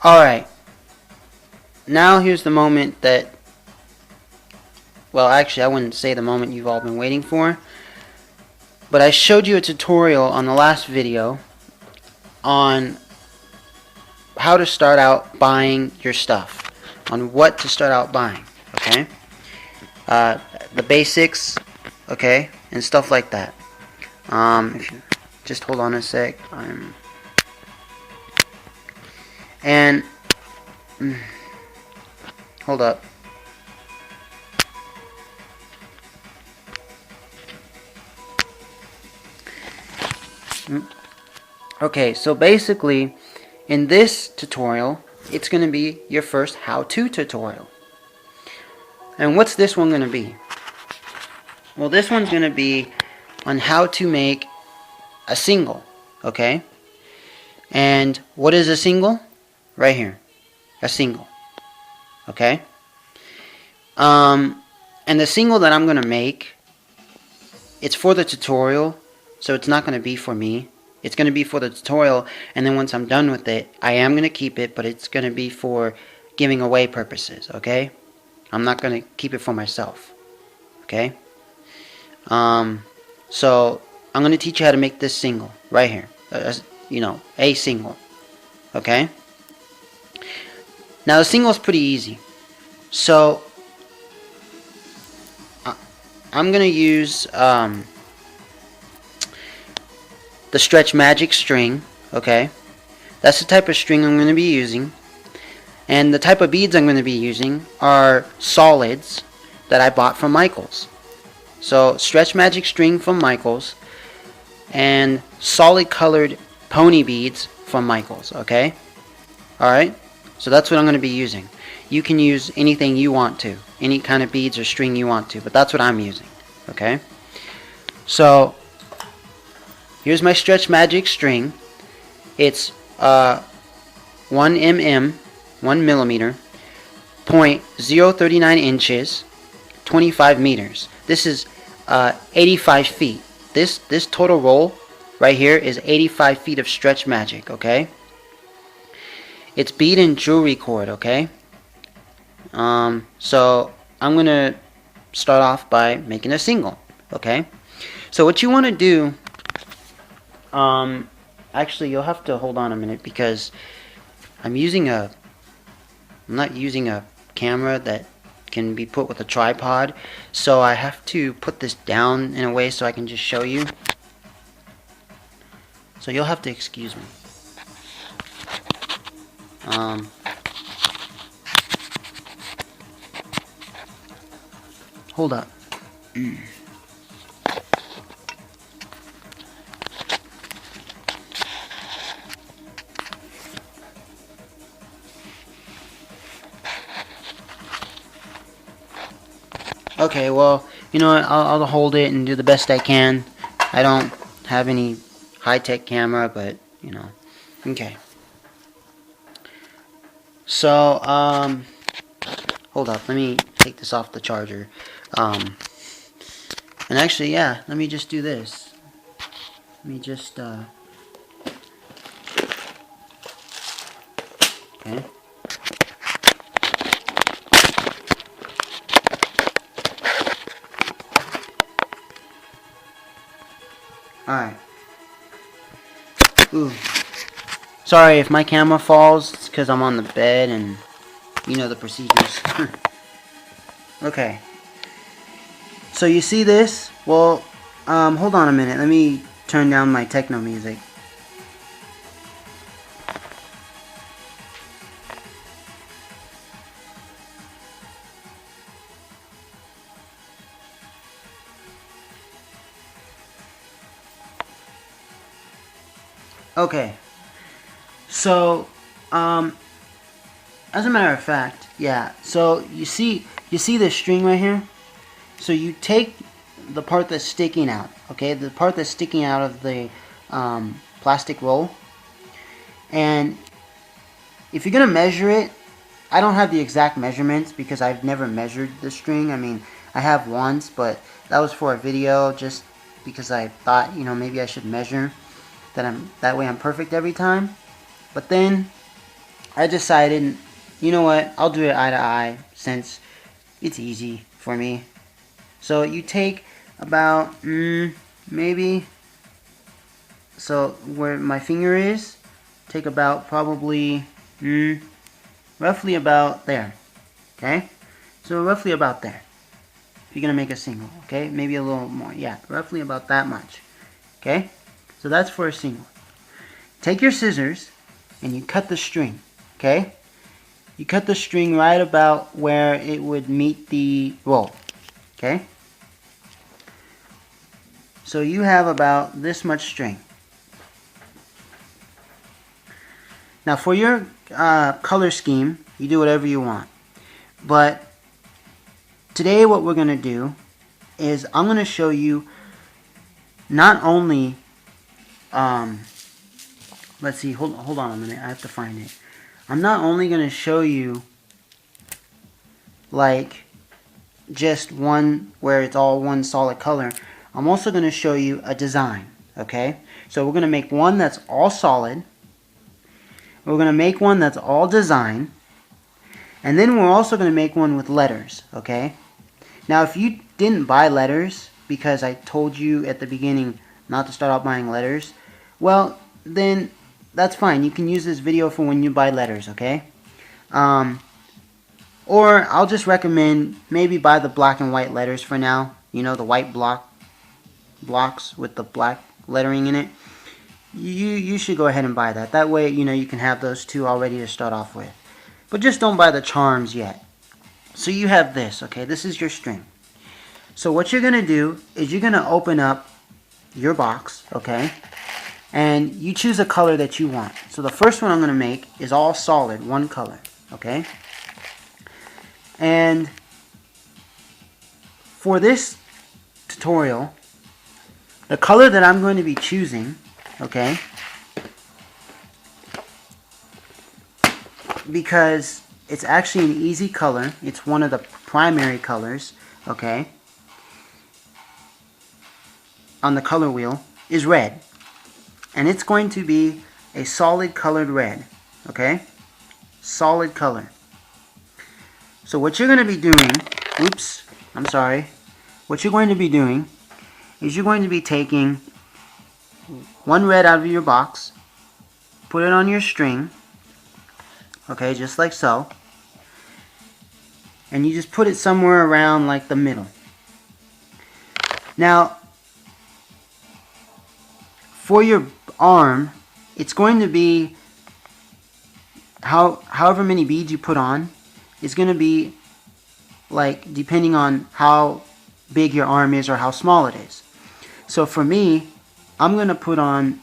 Alright, now here's the moment that, well, actually I wouldn't say the moment you've all been waiting for, but I showed you a tutorial on the last video on how to start out buying your stuff, on what to start out buying, okay? The basics, okay, and stuff like that. If you just hold on a sec, and hold up. Okay, so basically in this tutorial it's going to be your first how-to tutorial. And what's this one going to be? Well, this one's going to be on how to make a single, okay? And what is a single? Right here, a single, okay? And the single that I'm going to make, it's for the tutorial, so it's not going to be for me. It's going to be for the tutorial, and then once I'm done with it, I am going to keep it, but it's going to be for giving away purposes, okay? I'm not going to keep it for myself, okay? So I'm going to teach you how to make this single right here, you know, a single, okay? Now the single is pretty easy, so I'm going to use the Stretch Magic string, okay? That's the type of string I'm going to be using. And the type of beads I'm going to be using are solids that I bought from Michaels. So Stretch Magic string from Michaels and solid colored pony beads from Michaels, okay? Alright? So that's what I'm going to be using. You can use anything you want to, any kind of beads or string you want to, but that's what I'm using, okay? So here's my Stretch Magic string. It's 1 mm, 1 millimeter, 0.039 inches, 25 meters. This is 85 feet. This total roll right here is 85 feet of Stretch Magic, okay? It's bead and jewelry cord, okay? So I'm going to start off by making a single, okay? So what you want to do, actually you'll have to hold on a minute because I'm not using a camera that can be put with a tripod, so I have to put this down in a way so I can just show you. So you'll have to excuse me. Hold up. Okay, well, you know what, I'll hold it and do the best I can. I don't have any high-tech camera, but, you know, okay. So, hold up, let me take this off the charger. And actually, yeah, let me just do this. Let me just, okay. Alright. Ooh. Sorry if my camera falls, it's because I'm on the bed and you know the procedures. Okay. So you see this? Well, hold on a minute. Let me turn down my techno music. Okay, so as a matter of fact, yeah, so you see this string right here? So you take the part that's sticking out, okay, the part that's sticking out of the plastic roll, and if you're gonna measure it, I don't have the exact measurements because I've never measured the string. I mean, I have once, but that was for a video just because I thought, you know, maybe I should measure that way I'm perfect every time. But then I decided, you know what, I'll do it eye to eye since it's easy for me. So you take about, maybe, so where my finger is, take about probably, roughly about there, okay? So roughly about there. If you're going to make a single, okay? Maybe a little more, yeah, roughly about that much, okay? So that's for a single. Take your scissors and you cut the string, okay? You cut the string right about where it would meet the roll, okay? So you have about this much string. Now for your color scheme, you do whatever you want. But today what we're going to do is I'm going to show you not only, let's see, hold on a minute, I have to find it. I'm not only going to show you like just one where it's all one solid color, I'm also going to show you a design, okay? So we're going to make one that's all solid, we're going to make one that's all design, and then we're also going to make one with letters, okay? Now if you didn't buy letters because I told you at the beginning not to start out buying letters, well then that's fine. You can use this video for when you buy letters, okay? Or I'll just recommend maybe buy the black and white letters for now. You know, the white blocks with the black lettering in it. You should go ahead and buy that. That way, you know, you can have those two all ready to start off with. But just don't buy the charms yet. So you have this, okay? This is your string. So what you're going to do is you're going to open up your box, okay? And you choose a color that you want. So the first one I'm going to make is all solid, one color, okay? And for this tutorial, the color that I'm going to be choosing, okay, because it's actually an easy color, it's one of the primary colors, okay, on the color wheel, is red. And it's going to be a solid colored red, okay? Solid color. So what you're going to be doing, what you're going to be doing is you're going to be taking one red out of your box, put it on your string, okay, just like so, and you just put it somewhere around like the middle. Now, for your arm, it's going to be however many beads you put on. It's going to be like depending on how big your arm is or how small it is. So for me, I'm going to put on,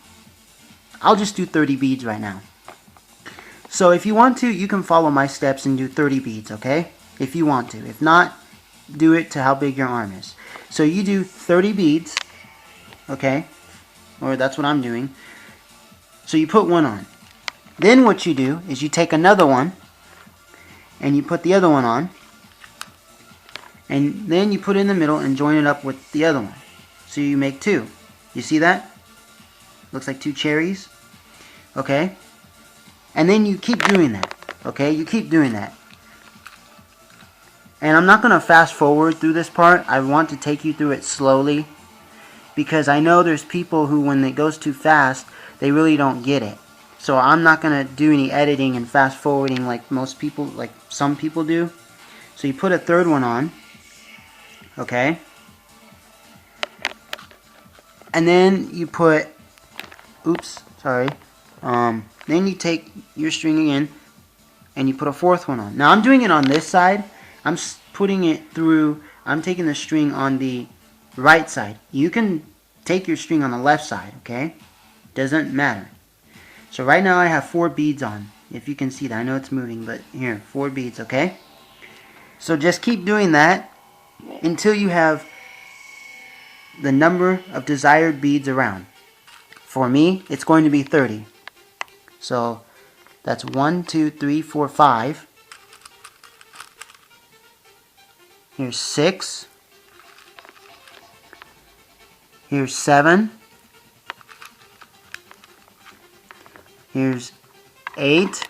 I'll just do 30 beads right now. So if you want to, you can follow my steps and do 30 beads, okay? If you want to. If not, do it to how big your arm is. So you do 30 beads, okay? Or that's what I'm doing. So you put one on. Then what you do is you take another one and you put the other one on, and then you put it in the middle and join it up with the other one. So you make two. You see that? Looks like two cherries. Okay? And then you keep doing that. Okay? You keep doing that. And I'm not going to fast forward through this part. I want to take you through it slowly, because I know there's people who, when it goes too fast, they really don't get it. So I'm not going to do any editing and fast forwarding like most people, like some people do. So you put a third one on, okay? And then you put, then you take your string again and you put a fourth one on. Now I'm doing it on this side. I'm putting it through, I'm taking the string on the right side. You can take your string on the left side, okay? Doesn't matter. So right now I have 4 beads on. If you can see that. I know it's moving, but here, 4 beads, okay? So just keep doing that until you have the number of desired beads around. For me, it's going to be 30. So that's 1, 2, 3, 4, 5. Here's 6. Here's 7. Here's 8.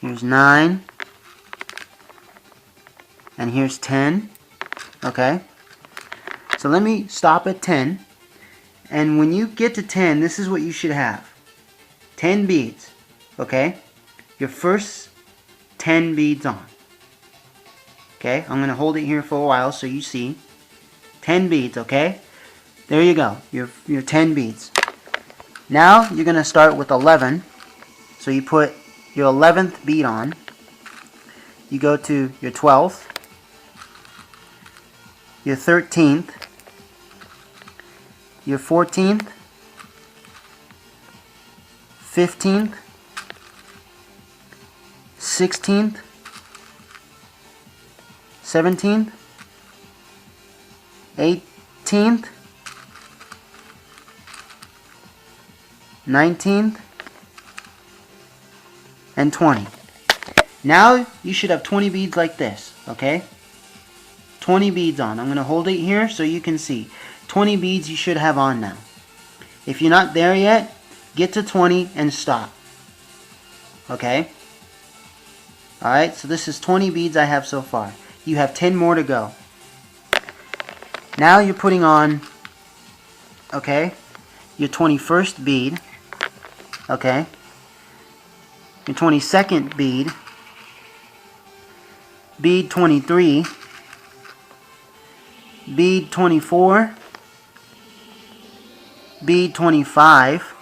here's 9, and here's 10. Okay, so let me stop at 10, and when you get to 10, this is what you should have. 10 beads, okay? Your first 10 beads on. Okay, I'm going to hold it here for a while so you see. 10 beads, okay? There you go, your 10 beads. Now you're going to start with 11. So you put your 11th bead on. You go to your 12th, your 13th, your 14th, 15th, 16th, 17th, 18th, 19th, and 20. Now you should have 20 beads like this, okay? 20 beads on. I'm going to hold it here so you can see. 20 beads you should have on now. If you're not there yet, get to 20 and stop. Okay? Alright, so this is 20 beads I have so far. You have 10 more to go. Now you're putting on, okay, your 21st bead, okay, your 22nd bead, bead 23, bead 24, bead 25,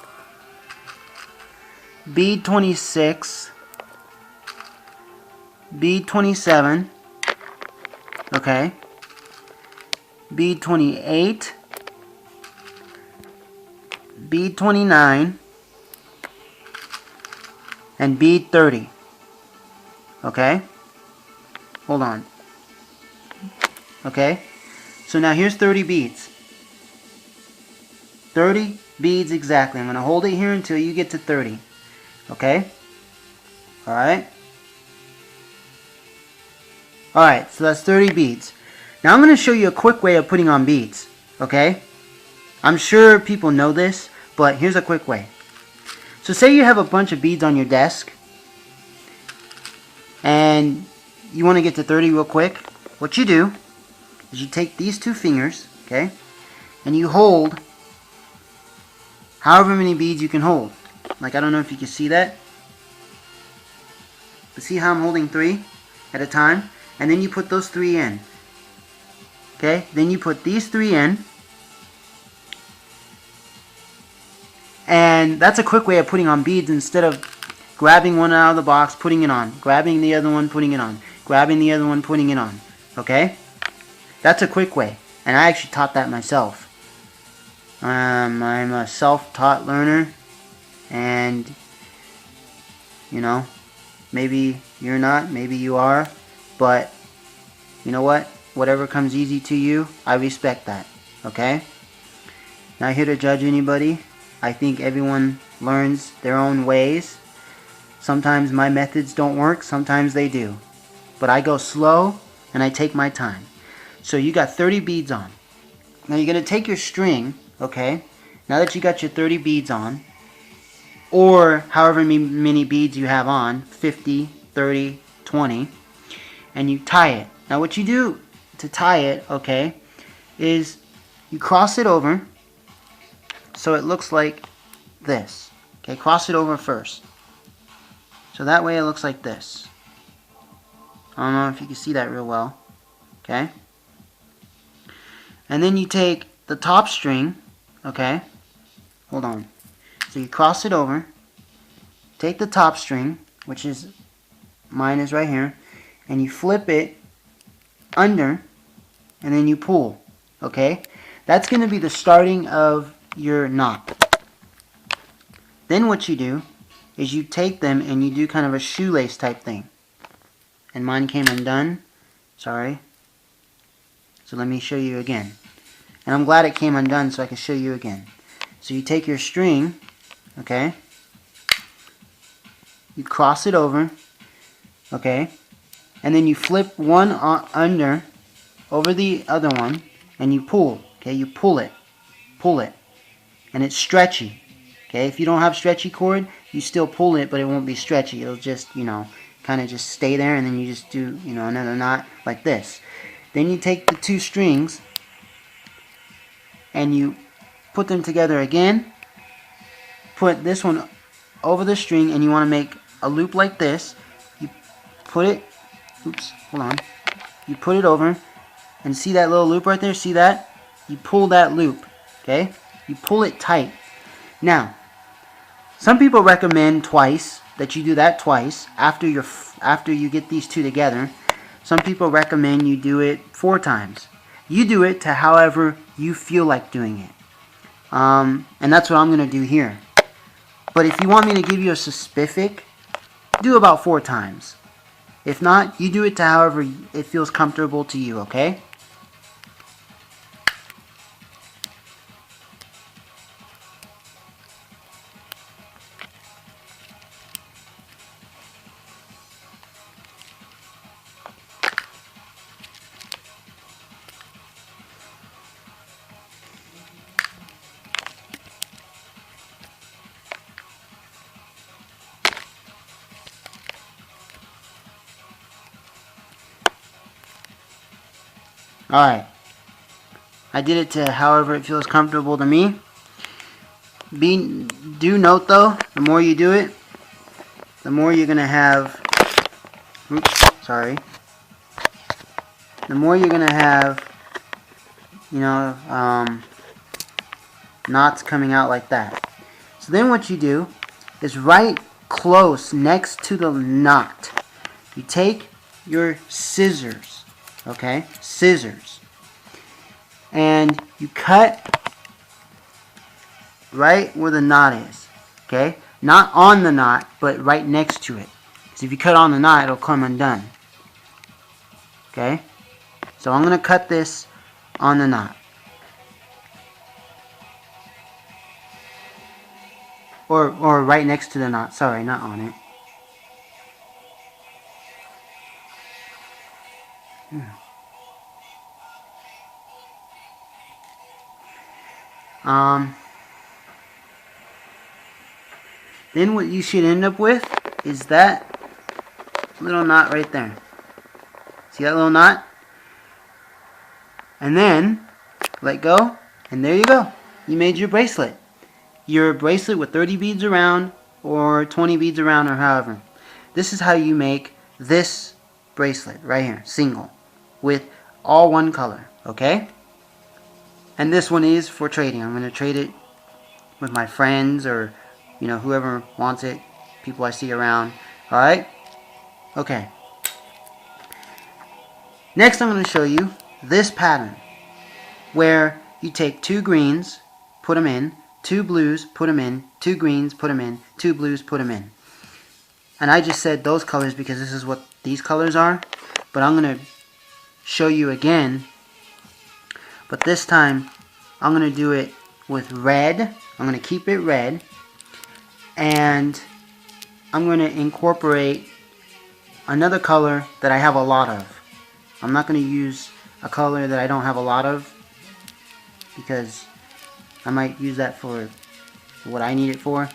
bead 26, bead 27, okay, bead 28, bead 29, and bead 30. Okay? Hold on. Okay? So now here's 30 beads. 30 beads exactly. I'm going to hold it here until you get to 30. Okay? Alright? Alright, so that's 30 beads. Now I'm going to show you a quick way of putting on beads. Okay? I'm sure people know this, but here's a quick way. So say you have a bunch of beads on your desk, and you want to get to 30 real quick. What you do is you take these two fingers, okay, and you hold however many beads you can hold. Like, I don't know if you can see that, but see how I'm holding 3 at a time? And then you put those 3 in. Okay, then you put these 3 in. And that's a quick way of putting on beads instead of grabbing one out of the box, putting it on, grabbing the other one, putting it on, grabbing the other one, putting it on. Okay? That's a quick way. And I actually taught that myself. I'm a self-taught learner. And, you know, maybe you're not, maybe you are. But, you know what? Whatever comes easy to you, I respect that. Okay? Not here to judge anybody. I think everyone learns their own ways. Sometimes my methods don't work, sometimes they do. But I go slow and I take my time. So you got 30 beads on. Now you're going to take your string, okay? Now that you got your 30 beads on, or however many beads you have on, 50, 30, 20, and you tie it. Now what you do to tie it, okay, is you cross it over so it looks like this. Okay, cross it over first. So that way it looks like this. I don't know if you can see that real well. Okay? And then you take the top string, okay? Hold on. So you cross it over, take the top string, which is, mine is right here, and you flip it under, and then you pull. Okay? That's going to be the starting of your knot. Then what you do is you take them and you do kind of a shoelace type thing. And mine came undone. Sorry. So let me show you again. And I'm glad it came undone so I can show you again. So you take your string, okay, you cross it over, okay, and then you flip one under over the other one and you pull. Okay, you pull it. And it's stretchy. Okay, if you don't have stretchy cord, you still pull it, but it won't be stretchy. It'll just, you know, kind of just stay there, and then you just do, you know, another knot like this. Then you take the 2 strings and you put them together again, put this one over the string, and you want to make a loop like this. You put it, oops, hold on, you put it over, and see that little loop right there, see that? You pull that loop, okay? You pull it tight. Now, some people recommend twice, that you do that twice after you get these 2 together. Some people recommend you do it 4 times. You do it to however you feel like doing it. And that's what I'm going to do here. But if you want me to give you a specific, do about 4 times. If not, you do it to however it feels comfortable to you, okay? Alright, I did it to however it feels comfortable to me. Do note though, the more you do it, the more you're going to have, the more you're going to have, you know, knots coming out like that. So then what you do is right close next to the knot, you take your scissors, okay, scissors, and you cut right where the knot is, okay, not on the knot, but right next to it, because if you cut on the knot, it'll come undone, okay. So I'm going to cut this on the knot, or right next to the knot, sorry, not on it. Then what you should end up with is that little knot right there. See that little knot? And then let go, and there you go. You made your bracelet. Your bracelet with 30 beads around, or 20 beads around, or however. This is how you make this bracelet right here, single, with all one color, okay? And this one is for trading. I'm going to trade it with my friends, or, you know, whoever wants it, people I see around. Alright? Okay. Next I'm going to show you this pattern, where you take 2 greens, put them in, 2 blues, put them in, 2 greens, put them in, 2 blues, put them in. And I just said those colors because this is what these colors are, but I'm going to show you again, but this time I'm going to do it with red. I'm going to keep it red, and I'm going to incorporate another color that I have a lot of. I'm not going to use a color that I don't have a lot of, because I might use that for what I need it for.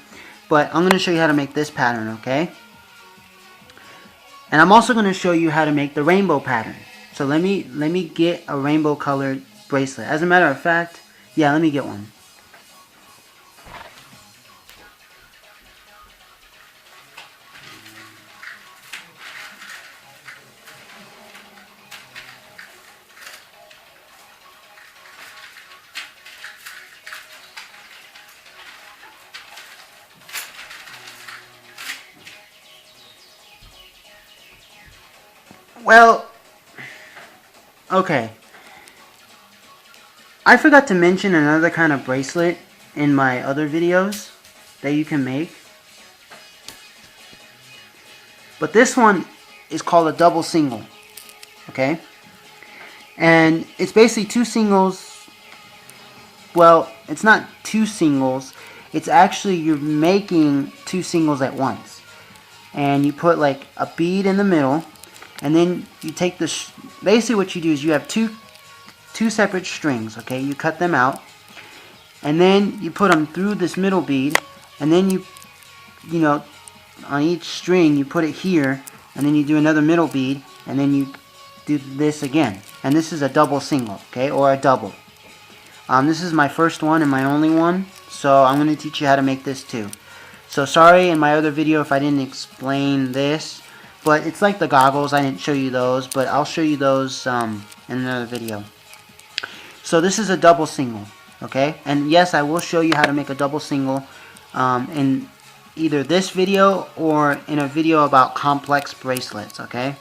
But I'm going to show you how to make this pattern, okay? And I'm also going to show you how to make the rainbow pattern. So let me get a rainbow colored bracelet. As a matter of fact, yeah, let me get one. Well, okay. I forgot to mention another kind of bracelet in my other videos that you can make. But this one is called a double single. Okay? And it's basically 2 singles. Well, it's not 2 singles. It's actually you're making 2 singles at once. And you put like a bead in the middle. And then you take the, basically what you do is you have two separate strings, okay? You cut them out, and then you put them through this middle bead, and then you know, on each string you put it here, and then you do another middle bead, and then you do this again. And this is a double single, okay, or a double. This is my first one and my only one, so I'm going to teach you how to make this too. So sorry in my other video if I didn't explain this, but it's like the goggles, I didn't show you those, but I'll show you those in another video. So this is a double single, okay, and yes, I will show you how to make a double single in either this video or in a video about complex bracelets, okay.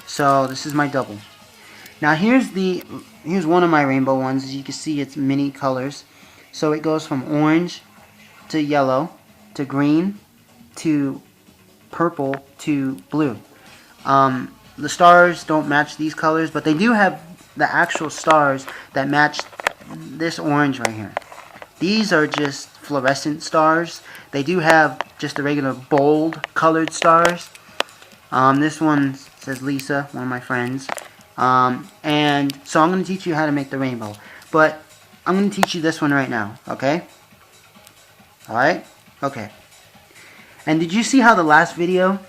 So this is my double. Now here's one of my rainbow ones. As you can see, it's many colors. So it goes from orange to yellow to green to purple to blue. The stars don't match these colors, but they do have the actual stars that match this orange right here. These are just fluorescent stars. They do have just the regular bold colored stars. This one says Lisa, one of my friends. And so I'm going to teach you how to make the rainbow. But I'm going to teach you this one right now, okay? Alright? Okay. And did you see how the last video,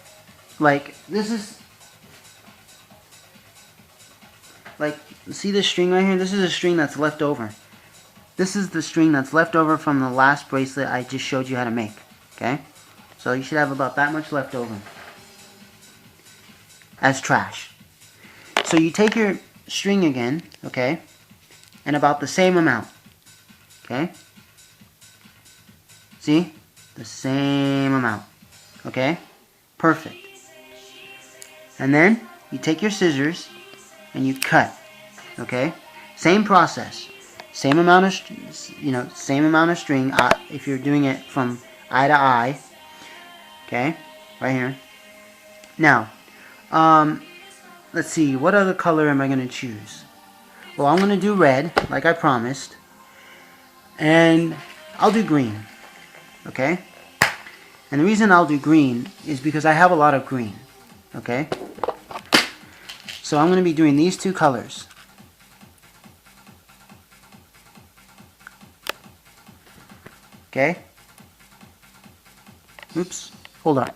like, this is, like, see this string right here? This is a string that's left over. This is the string that's left over from the last bracelet I just showed you how to make, okay? So you should have about that much left over as trash. So you take your string again, okay, and about the same amount, okay? See? The same amount, okay? Perfect. And then you take your scissors and you cut, okay? Same process. Same amount of, same amount of string if you're doing it from eye to eye, okay? Right here. Now, let's see, what other color am I going to choose? Well, I'm going to do red, like I promised. And I'll do green. Okay? And the reason I'll do green is because I have a lot of green. Okay? So I'm going to be doing these two colors. Okay? Oops. Hold on.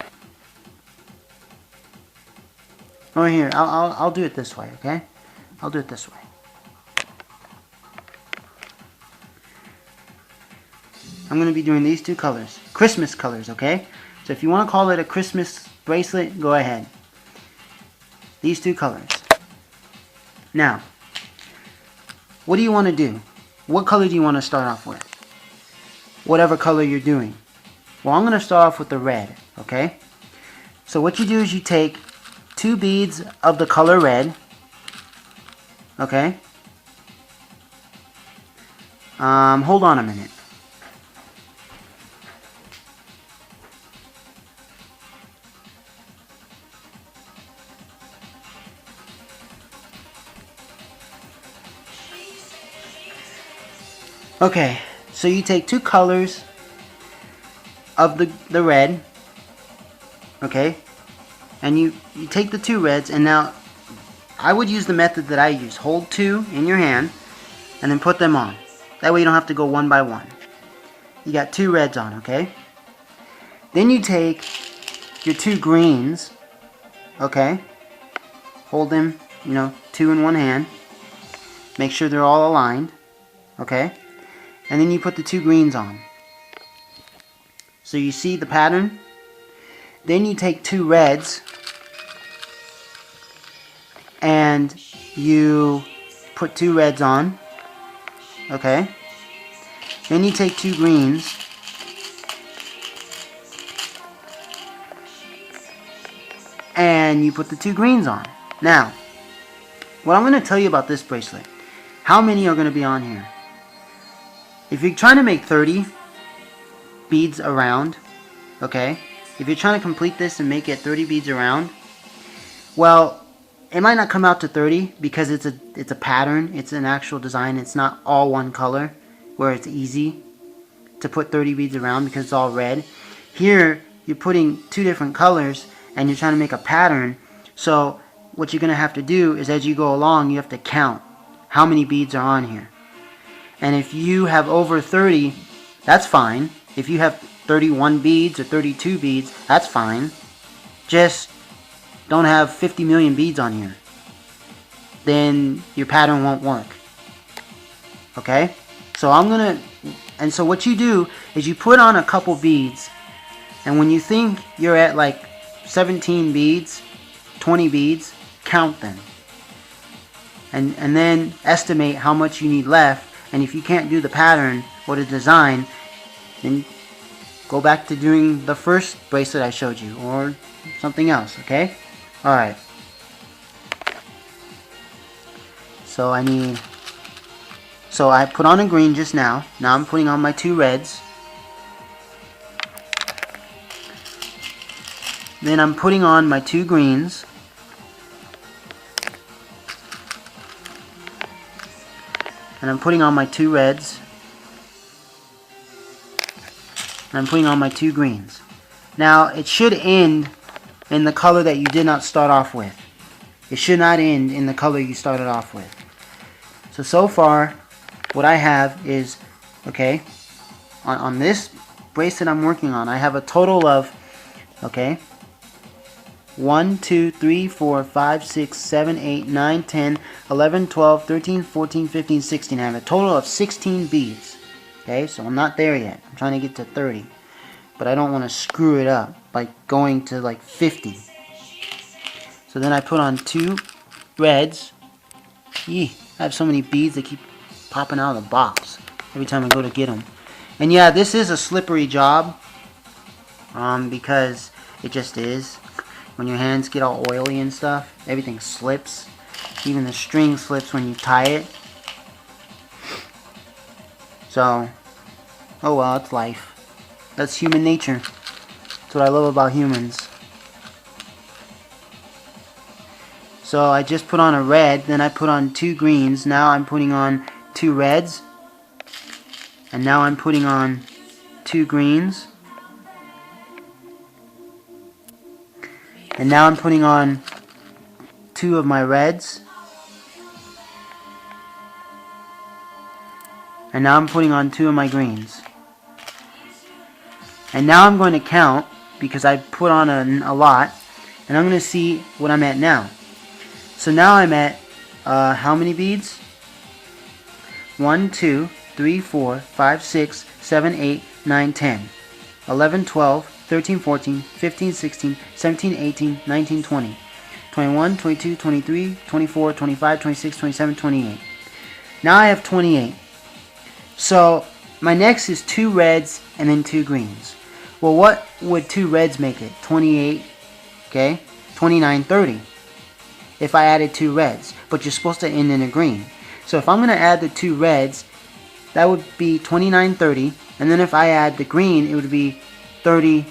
Oh, here, I'll do it this way, okay? I'll do it this way. I'm going to be doing these two colors. Christmas colors, okay? So if you want to call it a Christmas bracelet, go ahead. These two colors. Now, what do you want to do? What color do you want to start off with? Whatever color you're doing. Well, I'm going to start off with the red, okay? So what you do is you take 2 beads of the color red, okay? Hold on a minute. Okay, so you take 2 colors of the red, okay? And you take the 2 reds, and now I would use the method that I use. Hold 2 in your hand and then put them on. That way you don't have to go one by one. You got 2 reds on, okay? Then you take your 2 greens, okay? Hold them, 2 in one hand. Make sure they're all aligned, okay? And then you put the 2 greens on. So you see the pattern? Then you take 2 reds and you put 2 reds on, okay? Then you take 2 greens and you put the 2 greens on. Now, what I'm going to tell you about this bracelet, how many are going to be on here? If you're trying to make 30 beads around, okay? If you're trying to complete this and make it 30 beads around, well, it might not come out to 30 because it's a pattern, it's an actual design, it's not all one color where it's easy to put 30 beads around because it's all red. Here, you're putting 2 different colors and you're trying to make a pattern, so what you're going to have to do is as you go along, you have to count how many beads are on here. And if you have over 30, that's fine. If you have 31 beads or 32 beads, that's fine. Just don't have 50 million beads on here, then your pattern won't work. Okay? So so what you do is you put on a couple beads, and when you think you're at like 17 beads, 20 beads, count them. And then estimate how much you need left, and if you can't do the pattern or the design, then go back to doing the first bracelet I showed you, or something else, okay? Alright. So I put on a green just now. Now I'm putting on my 2 reds. Then I'm putting on my 2 greens. And I'm putting on my 2 reds. And I'm putting on my 2 greens. Now it should end in the color that you did not start off with. It should not end in the color you started off with. So far, what I have is, okay, on this bracelet I'm working on, I have a total of, okay, 1, 2, 3, 4, 5, 6, 7, 8, 9, 10, 11, 12, 13, 14, 15, 16. I have a total of 16 beads. Okay, so I'm not there yet. I'm trying to get to 30. But I don't want to screw it up by going to like 50. So then I put on 2 reds. I have so many beads that keep popping out of the box every time I go to get them. And yeah, this is a slippery job. Because it just is. When your hands get all oily and stuff, everything slips. Even the string slips when you tie it. So, oh well, it's life. That's human nature. That's what I love about humans. So I just put on a red, then I put on 2 greens. Now I'm putting on 2 reds. And now I'm putting on 2 greens. And now I'm putting on 2 of my reds. And now I'm putting on 2 of my greens. And now I'm going to count, because I put on a lot, and I'm going to see what I'm at now. So now I'm at, how many beads? 1, 2, 3, 4, 5, 6, 7, 8, 9, 10, 11, 12, 13, 14, 15, 16, 17, 18, 19, 20, 21, 22, 23, 24, 25, 26, 27, 28. Now I have 28. So my next is 2 reds and then 2 greens. Well, what would 2 reds make it? 28, okay? 29, 30. If I added 2 reds, but you're supposed to end in a green. So if I'm going to add the 2 reds, that would be 29, 30. And then if I add the green, it would be 30,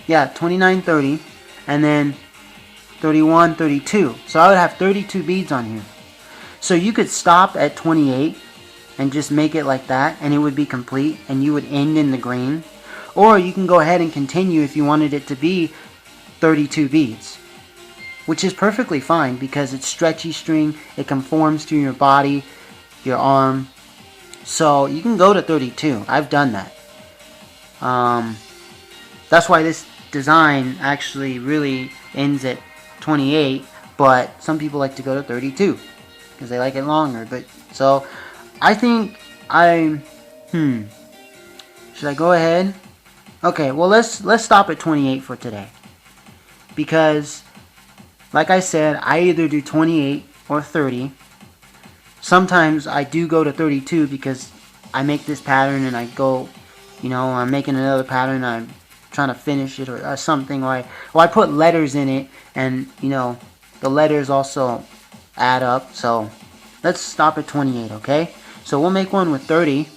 yeah, 29, 30, and then 31, 32. So I would have 32 beads on here. So you could stop at 28 and just make it like that, and it would be complete, and you would end in the green. Or you can go ahead and continue if you wanted it to be 32 beads, which is perfectly fine because it's stretchy string. It conforms to your body, your arm. So you can go to 32. I've done that. That's why this design actually really ends at 28, but some people like to go to 32 because they like it longer. But so I think should I go ahead? Okay, well let's stop at 28 for today, because like I said, I either do 28 or 30. Sometimes I do go to 32 because I make this pattern and I go, you know, I'm making another pattern, I'm trying to finish it or something, or I put letters in it, and you know, the letters also add up. So let's stop at 28, okay? So we'll make one with 30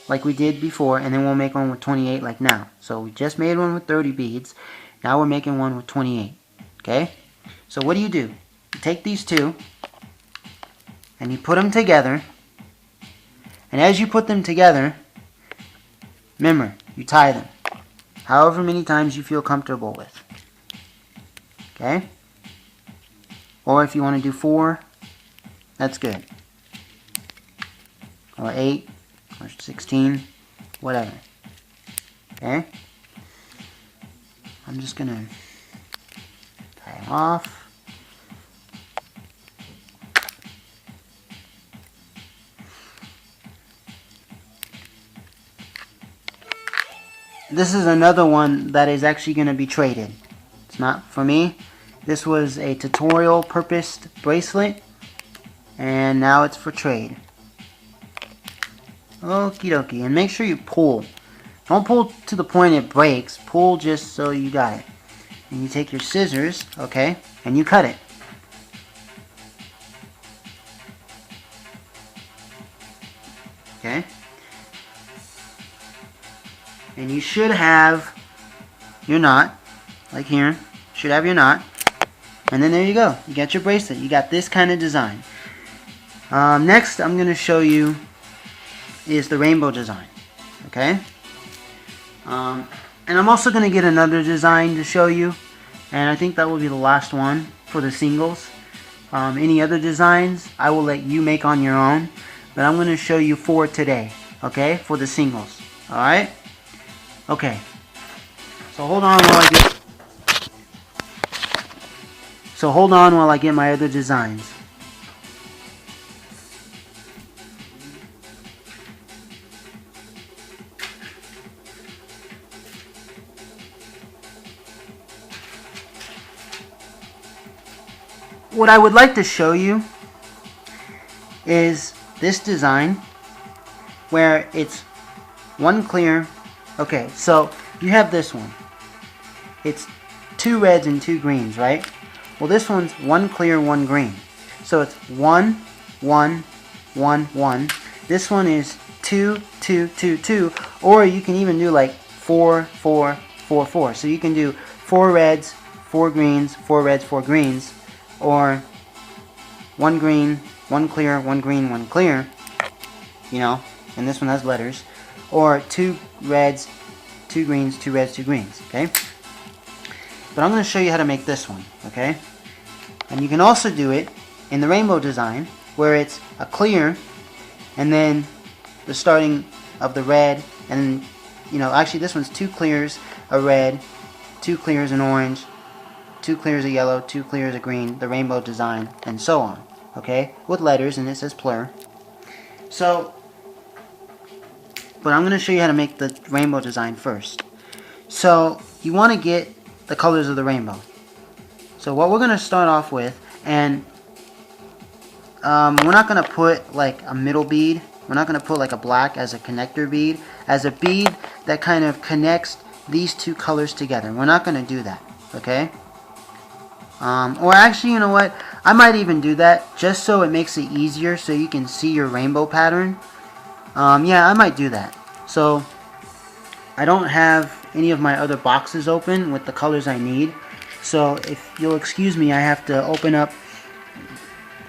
like we did before, and then we'll make one with 28 like now. So we just made one with 30 beads. Now we're making one with 28, okay? So what do? You take these 2 and you put them together, and as you put them together, remember, you tie them however many times you feel comfortable with, okay? Or if you want to do 4, that's good, or 8 or 16, whatever, okay? I'm just gonna off. This is another one that is actually going to be traded. It's not for me. This was a tutorial purposed bracelet, and now it's for trade. Okie dokie. And make sure you pull. Don't pull to the point it breaks. Pull just so you got it. And you take your scissors, okay, and you cut it. Okay. And you should have your knot, like here. Should have your knot. And then there you go. You got your bracelet. You got this kind of design. Next, I'm going to show you is the rainbow design. Okay? And I'm also going to get another design to show you. And I think that will be the last one for the singles. Any other designs, I will let you make on your own. But I'm going to show you 4 today. Okay? For the singles. Alright? Okay. So hold on while I get my other designs. What I would like to show you is this design where it's one clear. Okay, so you have this one. It's 2 reds and 2 greens, right? Well, this one's 1 clear, 1 green. So it's 1, 1, 1, 1. This one is 2, 2, 2, 2. Or you can even do like 4, 4, 4, 4. So you can do 4 reds, 4 greens, 4 reds, 4 greens. Or 1 green, 1 clear, 1 green, 1 clear. You know, and this one has letters. Or 2 reds, 2 greens, 2 reds, 2 greens, okay? But I'm going to show you how to make this one, okay? And you can also do it in the rainbow design, where it's a clear, and then the starting of the red, and, you know, actually this one's 2 clears, a red, 2 clears, an orange, 2 clears, a yellow, 2 clears, a green, the rainbow design, and so on, okay? With letters, and it says plur. So, but I'm going to show you how to make the rainbow design first. So you want to get the colors of the rainbow. So what we're going to start off with, and we're not going to put like a middle bead. We're not going to put like a black as a connector bead, as a bead that kind of connects these 2 colors together. We're not going to do that, okay? Or actually, you know what? I might even do that just so it makes it easier so you can see your rainbow pattern. Yeah, I might do that. So, I don't have any of my other boxes open with the colors I need. So, if you'll excuse me, I have to open up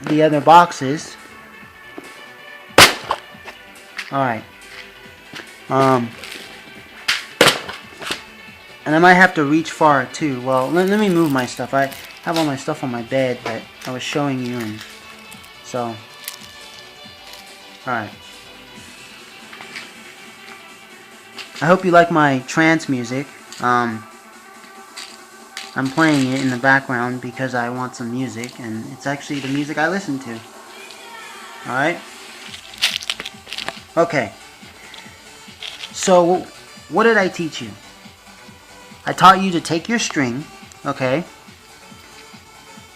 the other boxes. Alright. And I might have to reach far too. Well, let me move my stuff. I have all my stuff on my bed that I was showing you. And so, alright. I hope you like my trance music. I'm playing it in the background because I want some music, and it's actually the music I listen to. Alright? Okay. So, what did I teach you? I taught you to take your string, okay?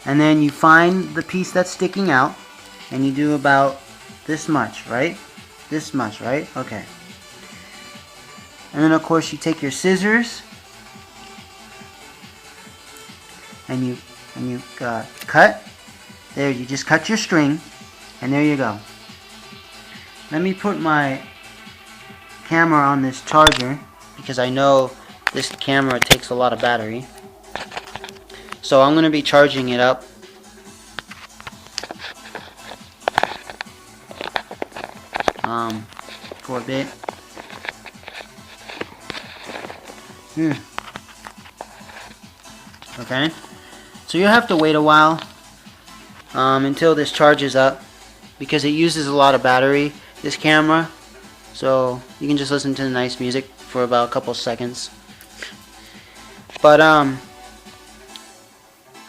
And then you find the piece that's sticking out, and you do about this much, right? This much, right? Okay. And then of course you take your scissors and you cut. There, you just cut your string, and there you go. Let me put my camera on this charger because I know this camera takes a lot of battery. So I'm going to be charging it up. For a bit. Okay, so you'll have to wait a while until this charges up because it uses a lot of battery, this camera. So you can just listen to the nice music for about a couple seconds. But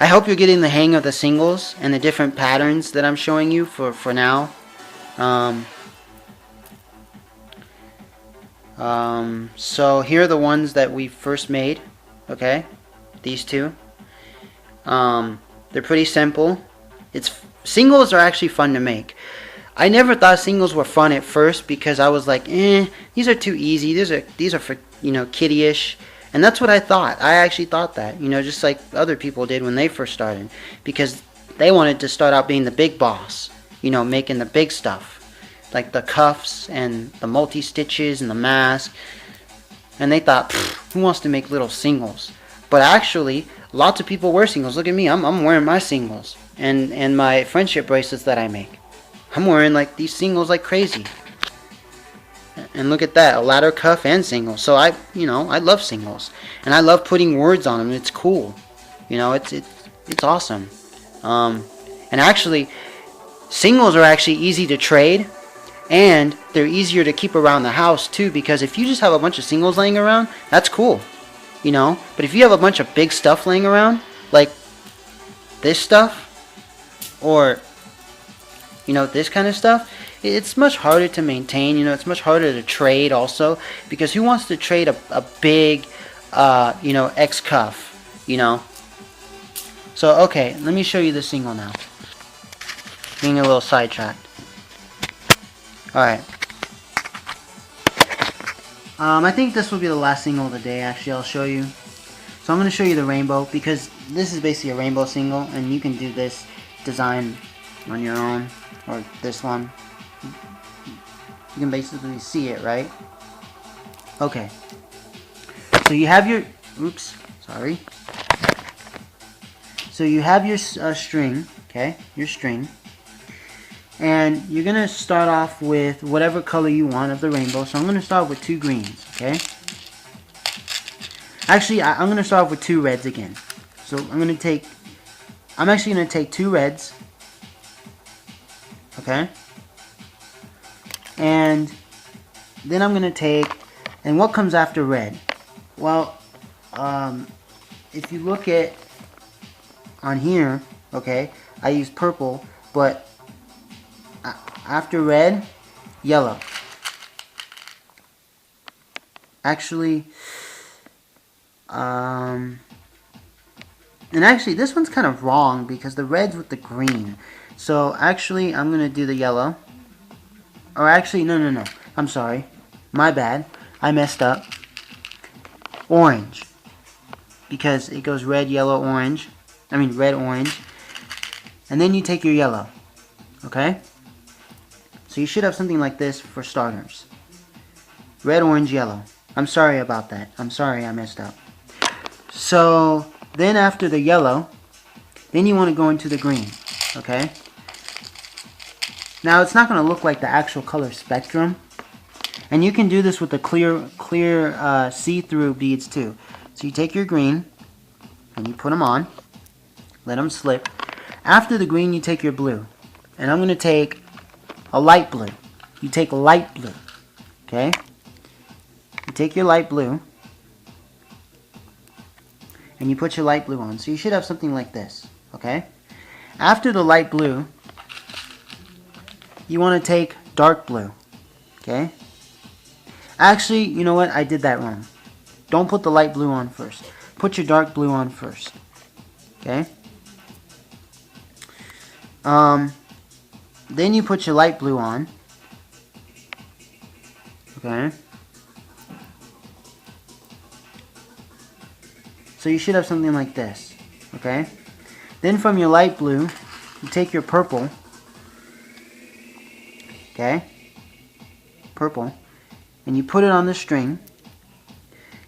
I hope you're getting the hang of the singles and the different patterns that I'm showing you for now. So here are the ones that we first made. Okay, these two. They're pretty simple. Singles are actually fun to make. I never thought singles were fun at first because I was like, these are too easy. These are for, kiddie-ish. And that's what I thought. I actually thought that, just like other people did when they first started, because they wanted to start out being the big boss, making the big stuff, like the cuffs and the multi-stitches and the mask. And they thought, who wants to make little singles? But actually, lots of people wear singles. Look at me, I'm wearing my singles and my friendship bracelets that I make. I'm wearing like these singles like crazy. And look at that, a ladder cuff and singles. So I love singles, and I love putting words on them. It's cool, it's awesome. And actually, singles are actually easy to trade, and they're easier to keep around the house too. Because if you just have a bunch of singles laying around, that's cool, But if you have a bunch of big stuff laying around, like this stuff, or this kind of stuff, it's much harder to maintain. It's much harder to trade also, because who wants to trade a big X cuff, So okay, let me show you the single now. Getting a little sidetracked. Alright. I think this will be the last single of the day. Actually, I'll show you. So I'm going to show you the rainbow, because this is basically a rainbow single, and you can do this design on your own, or this one. You can basically see it, right? Okay. So you have your, So you have your string, okay? Your string. And you're going to start off with whatever color you want of the rainbow. So I'm going to start with 2 greens, okay? Actually, I'm going to start off with 2 reds again. So I'm actually going to take 2 reds, okay? And then I'm going to take, and what comes after red? Well, if you look at on here, okay, I use purple, but after red, yellow. Actually, and actually this one's kind of wrong, because the red's with the green. So actually I'm going to do the yellow. Or actually, no. I'm sorry. My bad. I messed up. Orange. Because it goes red, yellow, orange. I mean red, orange. And then you take your yellow. Okay? So you should have something like this for starters. Red, orange, yellow. I'm sorry about that. I'm sorry I messed up. So then after the yellow, then you want to go into the green. Okay? Now it's not going to look like the actual color spectrum, and you can do this with the clear see-through beads too. So you take your green and you put them on, let them slip. After the green, you take your blue, and I'm going to take a light blue. You take light blue, okay? You take your light blue and you put your light blue on. So you should have something like this, okay? After the light blue, you want to take dark blue, okay? Actually, you know what? I did that wrong. Don't put the light blue on first. Put your dark blue on first, okay? Then you put your light blue on, okay? So you should have something like this, okay? Then from your light blue, you take your purple, okay? Purple. And you put it on the string.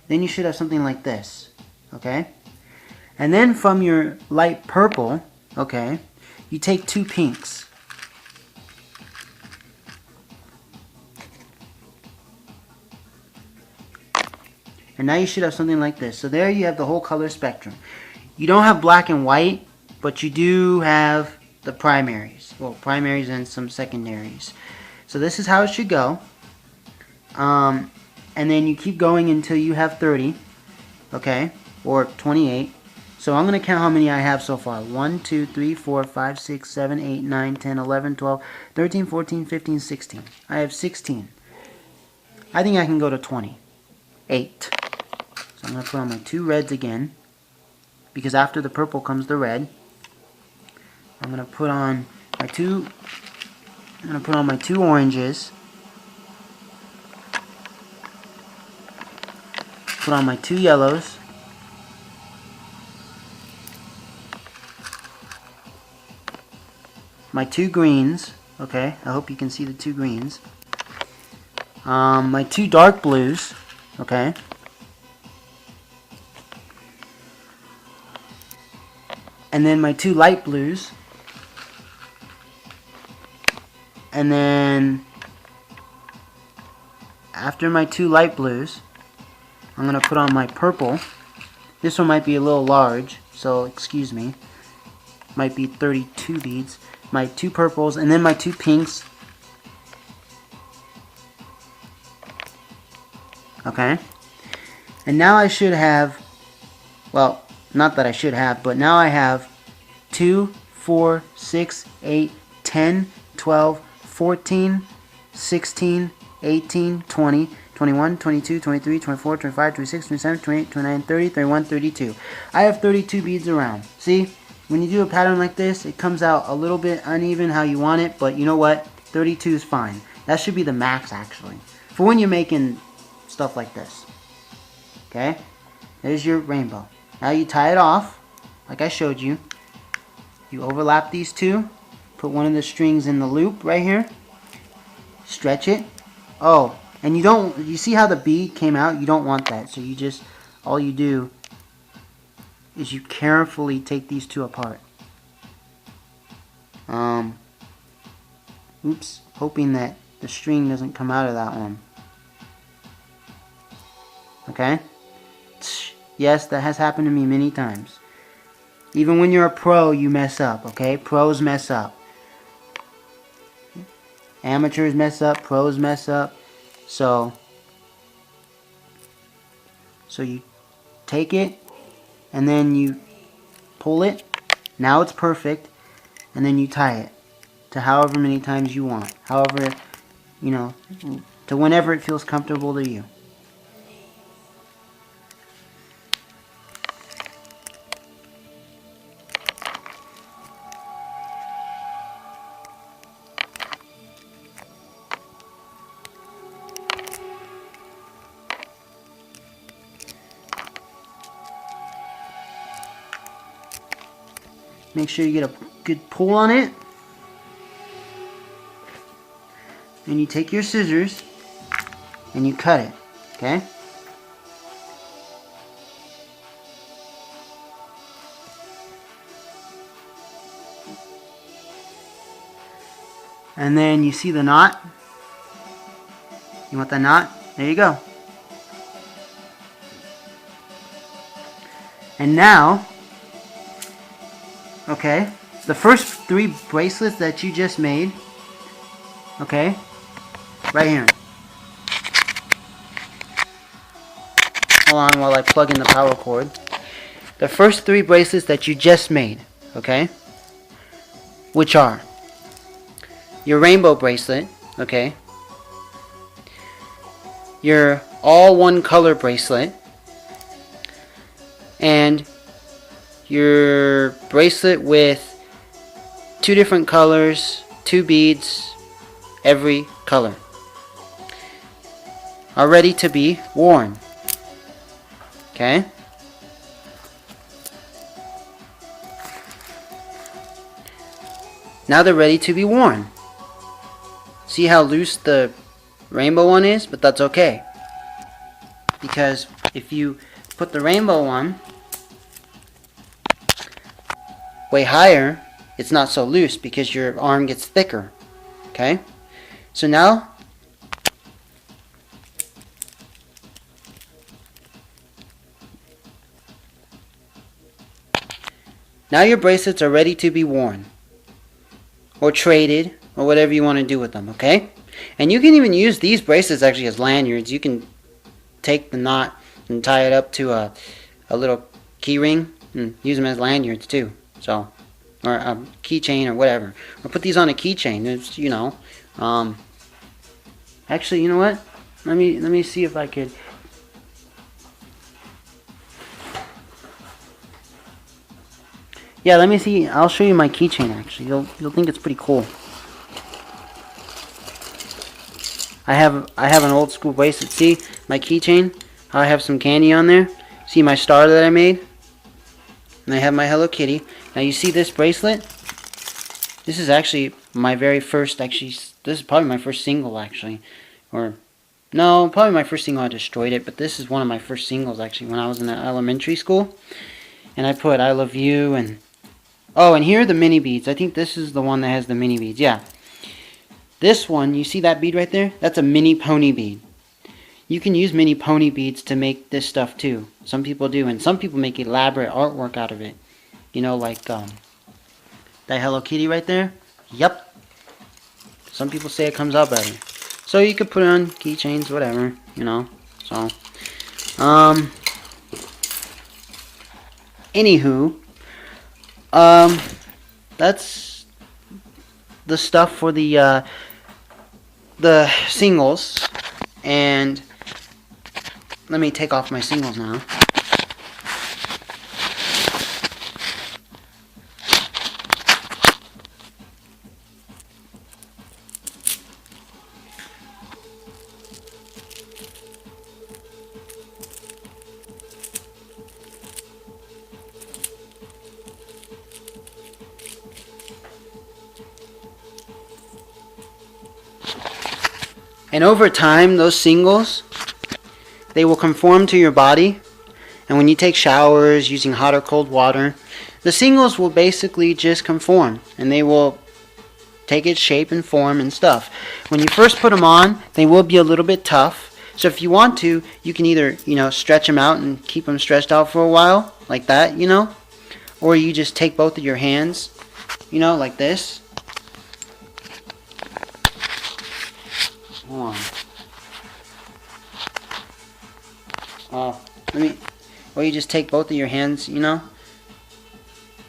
Then you should have something like this, okay? And then from your light purple, okay, you take 2 pinks. And now you should have something like this. So there you have the whole color spectrum. You don't have black and white, but you do have the primaries. Well, primaries and some secondaries. So this is how it should go. And then you keep going until you have 30, okay, or 28. So I'm going to count how many I have so far. 1, 2, 3, 4, 5, 6, 7, 8, 9, 10, 11, 12, 13, 14, 15, 16. I have 16. I think I can go to 20. 8. So I'm going to put on my 2 reds again, because after the purple comes the red. I'm going to put on my 2 oranges. Put on my 2 yellows. My 2 greens. Okay, I hope you can see the 2 greens. My 2 dark blues. Okay. And then my 2 light blues. And then after my 2 light blues, I'm going to put on my purple. This one might be a little large, so excuse me. Might be 32 beads. My 2 purples, and then my 2 pinks. Okay. And now I should have, well, not that I should have, but now I have 2, 4, 6, 8, 10, 12, 14, 16, 18, 20, 21, 22, 23, 24, 25, 26, 27, 28, 29, 30, 31, 32. I have 32 beads around. See, when you do a pattern like this, it comes out a little bit uneven how you want it, but you know what? 32 is fine. That should be the max, actually, for when you're making stuff like this. Okay? There's your rainbow. Now you tie it off, like I showed you. You overlap these two. Put one of the strings in the loop right here. Stretch it. Oh, and you see how the bead came out? You don't want that. So you just, all you do is you carefully take these two apart. Oops, hoping that the string doesn't come out of that one. Okay? Yes, that has happened to me many times. Even when you're a pro, you mess up, okay? Pros mess up. Amateurs mess up, pros mess up. So you take it, and then you pull it. Now it's perfect. And then you tie it to however many times you want. However, you know, to whenever it feels comfortable to you. Make sure you get a good pull on it. And you take your scissors and you cut it, okay? And then you see the knot? You want the knot? There you go. And now, okay, the first 3 bracelets that you just made, okay, right here. Hold on while I plug in the power cord. The first 3 bracelets that you just made, okay, which are your rainbow bracelet, okay, your all one color bracelet, and your bracelet with 2 different colors, 2 beads, every color, are ready to be worn. Okay? Now they're ready to be worn. See how loose the rainbow one is? But that's okay. Because if you put the rainbow one way higher, it's not so loose because your arm gets thicker. Okay? So now your bracelets are ready to be worn or traded or whatever you want to do with them, okay? And you can even use these bracelets actually as lanyards. You can take the knot and tie it up to a little key ring and use them as lanyards too. So, or a keychain or whatever. Or put these on a keychain. It's, you know. Actually, you know what? Let me see if I could. Yeah, let me see. I'll show you my keychain. Actually, you'll think it's pretty cool. I have an old school bracelet. See my keychain? I have some candy on there. See my star that I made? And I have my Hello Kitty. Now you see this bracelet? This is actually my very first, this is probably my first single actually. Or, no, probably my first single. I destroyed it, but this is one of my first singles actually when I was in elementary school. And I put I love you and, oh, and here are the mini beads. I think this is the one that has the mini beads, yeah. This one, you see that bead right there? That's a mini pony bead. You can use mini pony beads to make this stuff too. Some people do, and some people make elaborate artwork out of it. You know, like that Hello Kitty right there. Yep. Some people say it comes out better. So you could put it on keychains, whatever, you know. So, anywho, that's the stuff for the singles. And let me take off my singles now. And over time, those singles, they will conform to your body. And when you take showers using hot or cold water, the singles will basically just conform. And they will take its shape and form and stuff. When you first put them on, they will be a little bit tough. So if you want to, you can either, you know, stretch them out and keep them stretched out for a while, like that, you know. Or you just take both of your hands, you know, like this. Hold on. Or you just take both of your hands, you know,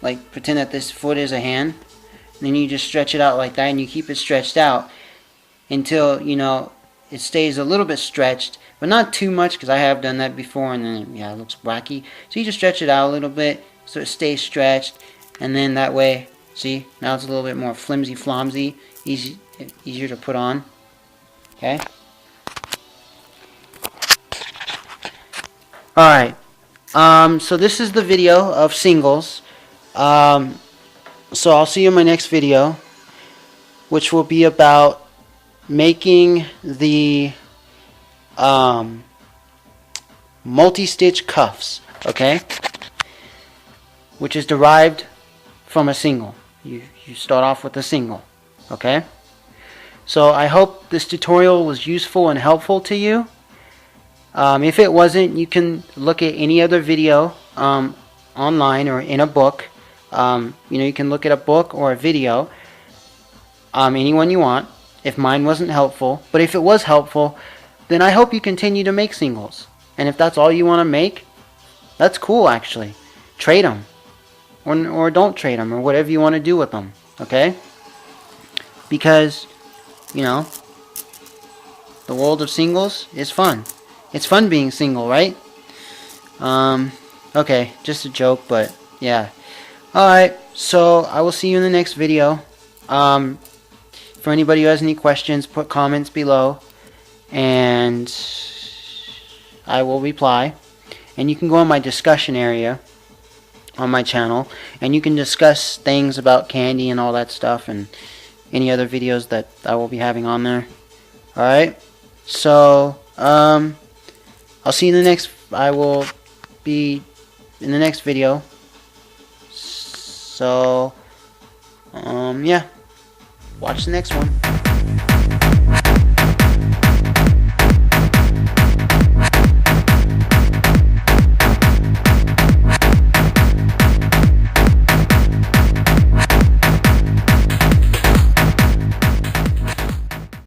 like pretend that this foot is a hand, and then you just stretch it out like that, and you keep it stretched out until, you know, it stays a little bit stretched, but not too much, because I have done that before, and then, yeah, it looks wacky. So you just stretch it out a little bit so it stays stretched, and then that way, see, now it's a little bit more flimsy flomsy, easier to put on. Okay. Alright. So this is the video of singles. So I'll see you in my next video, which will be about making the multi-stitch cuffs. Okay. Which is derived from a single. You start off with a single. Okay. So I hope this tutorial was useful and helpful to you. If it wasn't, you can look at any other video online or in a book. You know, you can look at a book or a video, anyone you want, if mine wasn't helpful. But if it was helpful, then I hope you continue to make singles. And if that's all you want to make, that's cool actually. Trade them. Or don't trade them, or whatever you want to do with them. Okay? Because, you know, the world of singles is fun. It's fun being single, right? Okay, just a joke, but yeah. Alright, so I will see you in the next video. For anybody who has any questions, put comments below, and I will reply. And you can go in my discussion area on my channel, and you can discuss things about Kandi and all that stuff, and any other videos that I will be having on there. Alright, so I'll see you in the next, I will be in the next video. So yeah, watch the next one.